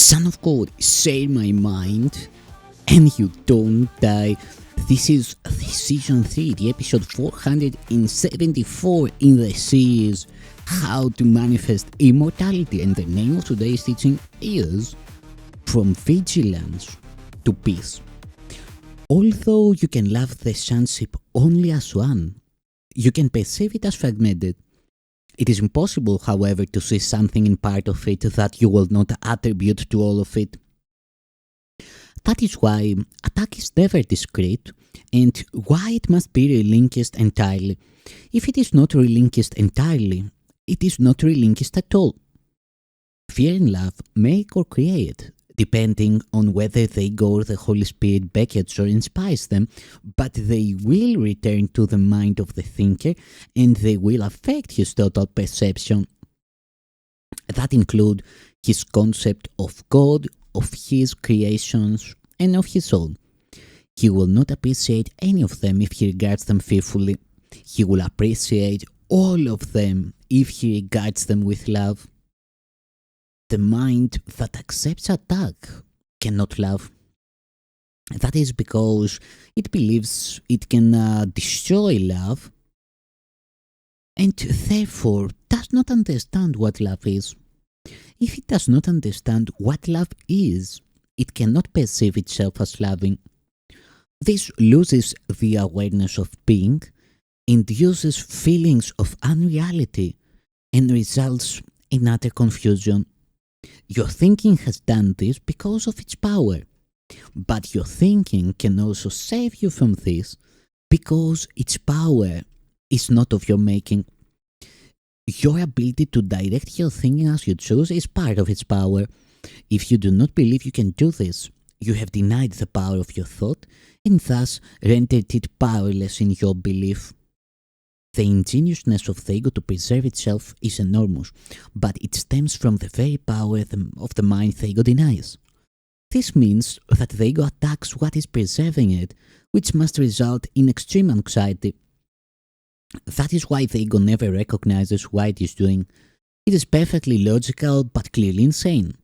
Son of God, share my mind, and you don't die. This is Season 3, the episode 474 in the series How to Manifest Immortality, and the name of today's teaching is From Vigilance to Peace. Although you can love the sonship only as one, you can perceive it as fragmented. It is impossible, however, to see something in part of it that you will not attribute to all of it. That is why attack is never discrete, and why it must be relinquished entirely. If it is not relinquished entirely, it is not relinquished at all. Fear and love make or create, depending on whether they go or the Holy Spirit beckons or inspires them, but they will return to the mind of the thinker and they will affect his total perception. That include his concept of God, of his creations, and of his own. He will not appreciate any of them if he regards them fearfully. He will appreciate all of them if he regards them with love. The mind that accepts attack cannot love. That is because it believes it can destroy love and therefore does not understand what love is. If it does not understand what love is, it cannot perceive itself as loving. This loses the awareness of being, induces feelings of unreality, and results in utter confusion. Your thinking has done this because of its power, but your thinking can also save you from this because its power is not of your making. Your ability to direct your thinking as you choose is part of its power. If you do not believe you can do this, you have denied the power of your thought and thus rendered it powerless in your belief. The ingenuousness of the ego to preserve itself is enormous, but it stems from the very power of the mind the ego denies. This means that the ego attacks what is preserving it, which must result in extreme anxiety. That is why the ego never recognizes what it is doing. It is perfectly logical but clearly insane.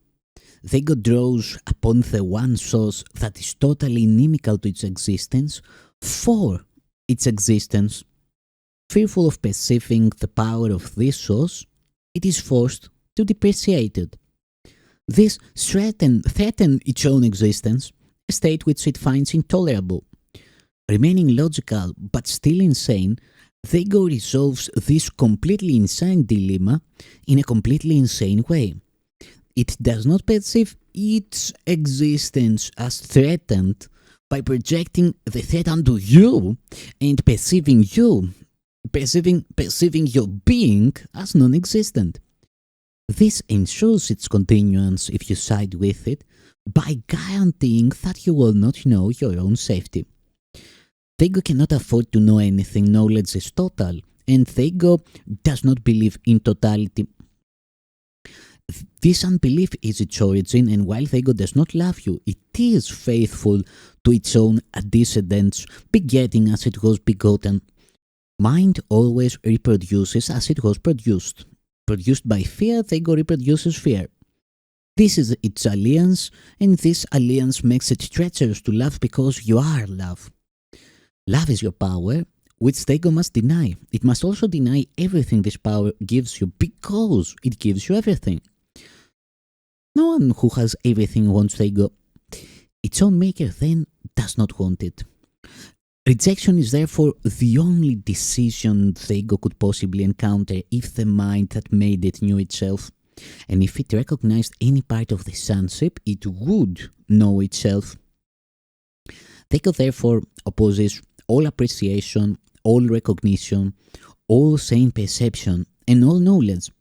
The ego draws upon the one source that is totally inimical to its existence for its existence. Fearful of perceiving the power of this source, it is forced to depreciate it. This threatens its own existence, a state which it finds intolerable. Remaining logical but still insane, the ego resolves this completely insane dilemma in a completely insane way. It does not perceive its existence as threatened by projecting the threat onto you and perceiving your being as non-existent. This ensures its continuance if you side with it by guaranteeing that you will not know your own safety. The ego cannot afford to know anything. Knowledge is total, and the ego does not believe in totality. This unbelief is its origin, and while the ego does not love you, it is faithful to its own antecedents, begetting as it was begotten. Mind always reproduces as it was produced. Produced by fear, the ego reproduces fear. This is its alliance, and this alliance makes it treacherous to love because you are love. Love is your power, which the ego must deny. It must also deny everything this power gives you because it gives you everything. No one who has everything wants the ego. Its own maker then does not want it. Rejection is therefore the only decision the ego could possibly encounter if the mind that made it knew itself. And if it recognized any part of the sonship, it would know itself. The ego therefore opposes all appreciation, all recognition, all sane perception, and all knowledge.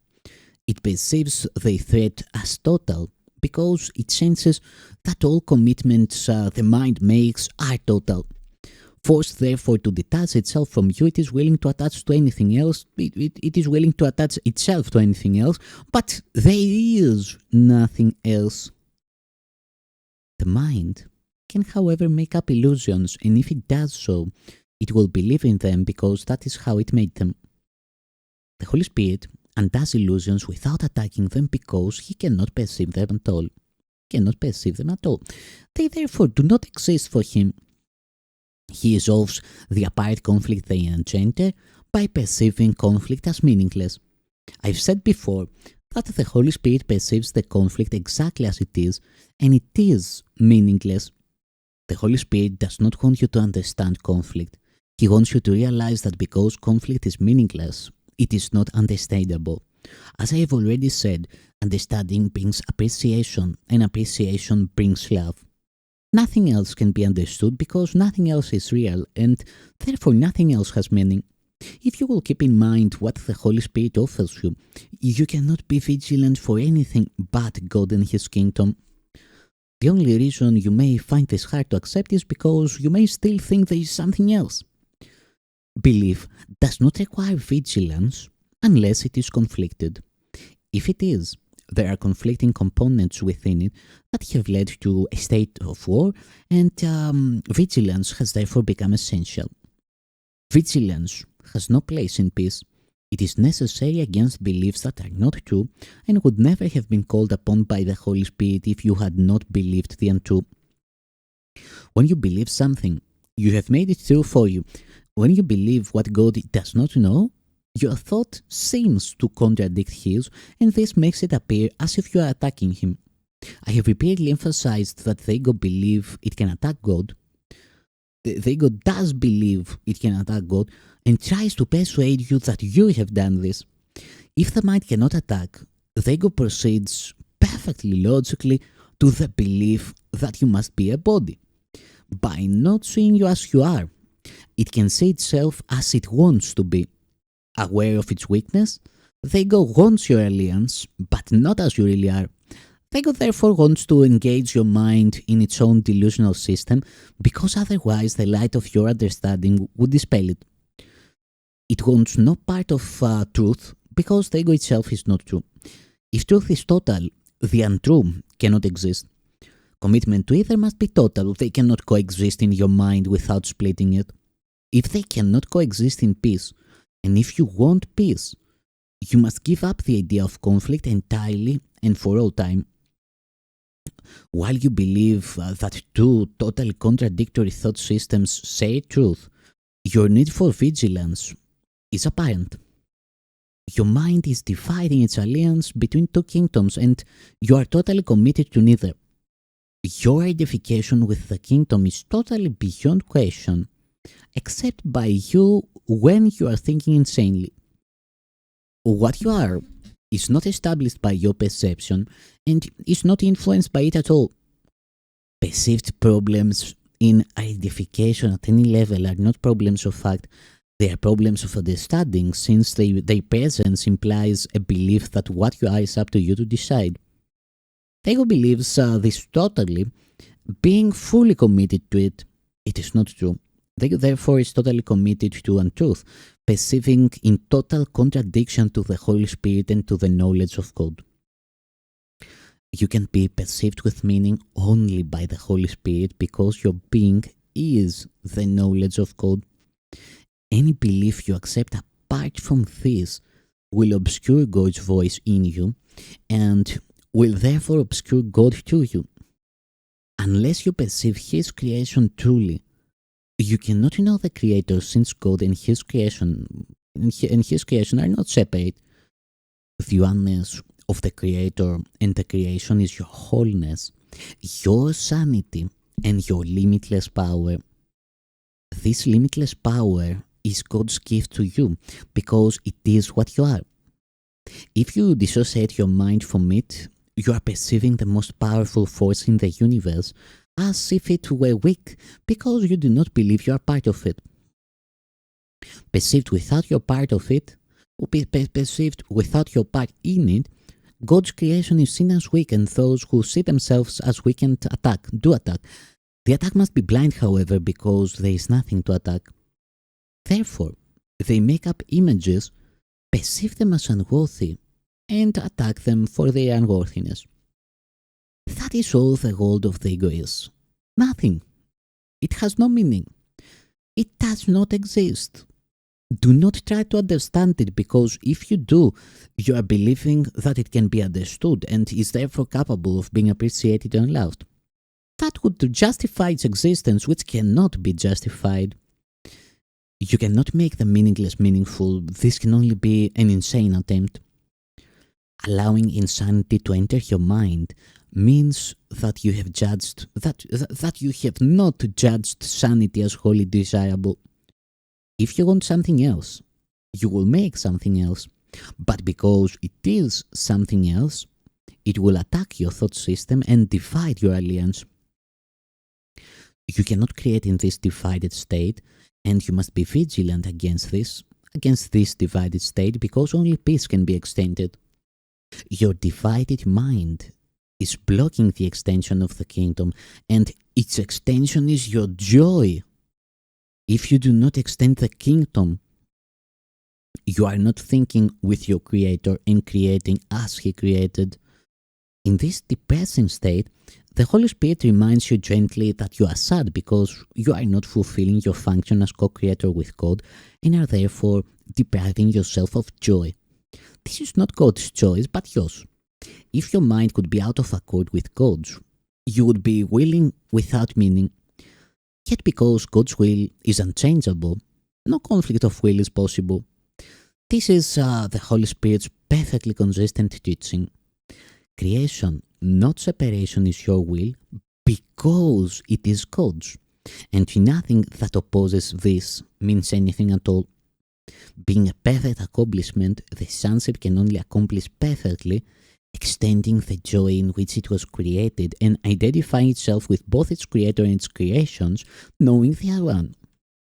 It perceives the threat as total because it senses that all commitments the mind makes are total. Forced therefore to detach itself from you, it is willing to attach to anything else. It is willing to attach itself to anything else, but there is nothing else. The mind can, however, make up illusions, and if it does so, it will believe in them because that is how it made them. The Holy Spirit undoes illusions without attacking them because he cannot perceive them at all. cannot perceive them at all. They therefore do not exist for him. He resolves the apparent conflict they engender by perceiving conflict as meaningless. I've said before that the Holy Spirit perceives the conflict exactly as it is, and it is meaningless. The Holy Spirit does not want you to understand conflict. He wants you to realize that because conflict is meaningless, it is not understandable. As I have already said, understanding brings appreciation, and appreciation brings love. Nothing else can be understood because nothing else is real, and therefore nothing else has meaning. If you will keep in mind what the Holy Spirit offers you, you cannot be vigilant for anything but God and His kingdom. The only reason you may find this hard to accept is because you may still think there is something else. Belief does not require vigilance unless it is conflicted. If it is, there are conflicting components within it that have led to a state of war, and vigilance has therefore become essential. Vigilance has no place in peace. It is necessary against beliefs that are not true and would never have been called upon by the Holy Spirit if you had not believed the untrue. When you believe something, you have made it true for you. When you believe what God does not know, your thought seems to contradict His, and this makes it appear as if you are attacking Him. I have repeatedly emphasized that the ego believes it can attack God. The ego does believe it can attack God and tries to persuade you that you have done this. If the mind cannot attack, the ego proceeds perfectly logically to the belief that you must be a body. By not seeing you as you are, it can see itself as it wants to be. Aware of its weakness, the ego wants your alliance, but not as you really are. The ego therefore wants to engage your mind in its own delusional system, because otherwise the light of your understanding would dispel it. It wants no part of truth, because the ego itself is not true. If truth is total, the untrue cannot exist. Commitment to either must be total. They cannot coexist in your mind without splitting it. If they cannot coexist in peace, and if you want peace, you must give up the idea of conflict entirely and for all time. While you believe that two totally contradictory thought systems say truth, your need for vigilance is apparent. Your mind is dividing its alliance between two kingdoms, and you are totally committed to neither. Your identification with the kingdom is totally beyond question, except by you when you are thinking insanely. What you are is not established by your perception and is not influenced by it at all. Perceived problems in identification at any level are not problems of fact, they are problems of understanding, since their presence implies a belief that what you are is up to you to decide. The ego believes this totally, being fully committed to it. It is not true. The ego therefore is totally committed to untruth, perceiving in total contradiction to the Holy Spirit and to the knowledge of God. You can be perceived with meaning only by the Holy Spirit because your being is the knowledge of God. Any belief you accept apart from this will obscure God's voice in you and will therefore obscure God to you. Unless you perceive His creation truly, you cannot know the Creator, since God and His creation are not separate. The oneness of the Creator and the creation is your wholeness, your sanity, and your limitless power. This limitless power is God's gift to you because it is what you are. If you dissociate your mind from it, you are perceiving the most powerful force in the universe as if it were weak because you do not believe you are part of it. Perceived without your part of it, or perceived without your part in it, God's creation is seen as weak, and those who see themselves as weak and do attack. The attack must be blind, however, because there is nothing to attack. Therefore, they make up images, perceive them as unworthy, and attack them for their unworthiness. That is all the goal of the ego is. Nothing. It has no meaning. It does not exist. Do not try to understand it, because if you do, you are believing that it can be understood and is therefore capable of being appreciated and loved. That would justify its existence, which cannot be justified. You cannot make the meaningless meaningful. This can only be an insane attempt. Allowing insanity to enter your mind means that you have judged that you have not judged sanity as wholly desirable. If you want something else, you will make something else, but because it is something else, it will attack your thought system and divide your alliance. You cannot create in this divided state, and you must be vigilant against this divided state, because only peace can be extended. Your divided mind is blocking the extension of the kingdom, and its extension is your joy. If you do not extend the kingdom, you are not thinking with your Creator and creating as He created. In this depressing state, the Holy Spirit reminds you gently that you are sad because you are not fulfilling your function as co-creator with God and are therefore depriving yourself of joy. This is not God's choice, but yours. If your mind could be out of accord with God's, you would be willing without meaning. Yet because God's will is unchangeable, no conflict of will is possible. This is the Holy Spirit's perfectly consistent teaching. Creation, not separation, is your will because it is God's, and nothing that opposes this means anything at all. Being a perfect accomplishment, the sonship can only accomplish perfectly, extending the joy in which it was created and identifying itself with both its creator and its creations, knowing they are one.